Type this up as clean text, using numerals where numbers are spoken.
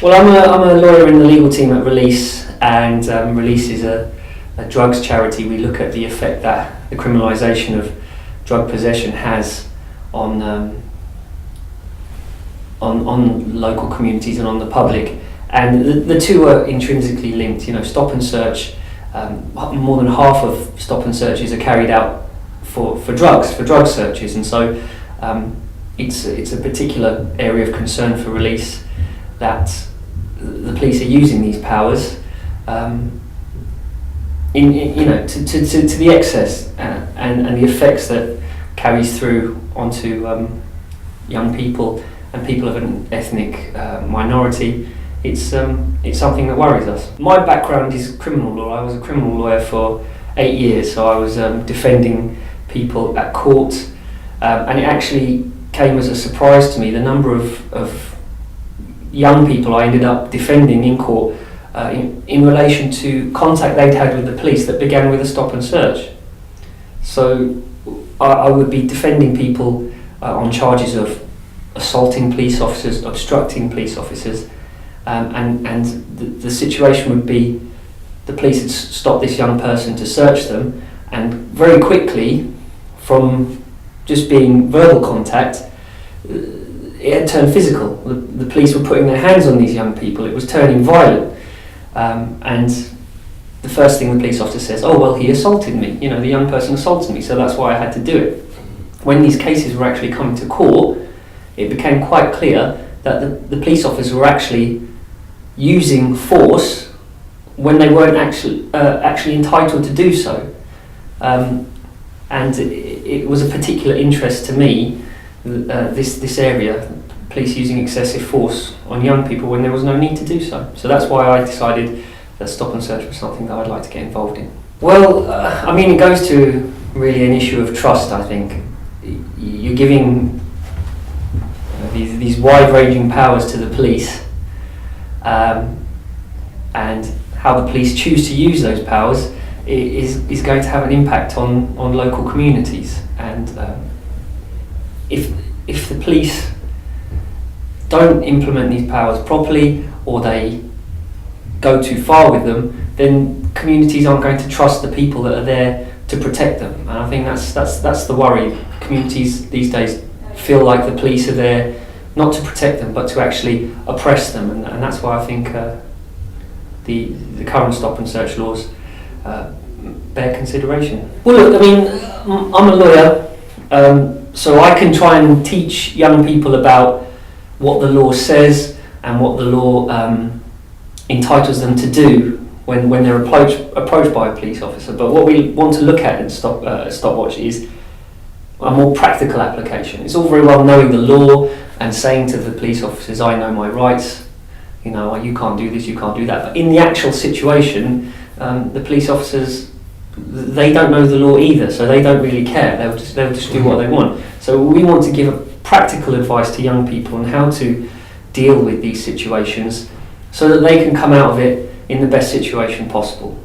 Well, I'm a lawyer in the legal team at Release, and Release is a drugs charity. We look at the effect that the criminalisation of drug possession has on local communities and on the public, and the two are intrinsically linked. You know, stop and search. More than half of stop and searches are carried out for drug searches, and so it's a particular area of concern for Release that the police are using these powers to the excess, and the effects that carries through onto young people and people of an ethnic minority. It's something that worries us. My background is criminal law. I was a criminal lawyer for 8 years, so I was defending people at court, and it actually came as a surprise to me the number of young people I ended up defending in court in relation to contact they'd had with the police that began with a stop and search. So I would be defending people on charges of assaulting police officers, obstructing police officers, and the situation would be the police had stopped this young person to search them, and very quickly, from just being verbal contact, it had turned physical. The police were putting their hands on these young people. It was turning violent, and the first thing the police officer says, "Oh well, he assaulted me. You know, the young person assaulted me, so that's why I had to do it." When these cases were actually coming to court, it became quite clear that the police officers were actually using force when they weren't actually entitled to do so, and it was a particular interest to me. This area, police using excessive force on young people when there was no need to do so. So that's why I decided that stop and search was something that I'd like to get involved in. Well, I mean, it goes to really an issue of trust, I think. You're giving these wide-ranging powers to the police, and how the police choose to use those powers is going to have an impact on local communities. And if the police don't implement these powers properly, or they go too far with them, then communities aren't going to trust the people that are there to protect them. And I think that's the worry. Communities these days feel like the police are there not to protect them, but to actually oppress them, and that's why I think the current stop and search laws bear consideration. Well, look, I mean, I'm a lawyer, so I can try and teach young people about what the law says and what the law entitles them to do when they're approached by a police officer. But what we want to look at in StopWatch is a more practical application. It's all very well knowing the law and saying to the police officers, "I know my rights, you know, you can't do this, you can't do that." But in the actual situation, the police officers, they don't know the law either, so they don't really care. They'll just do what they want. So we want to give practical advice to young people on how to deal with these situations, so that they can come out of it in the best situation possible.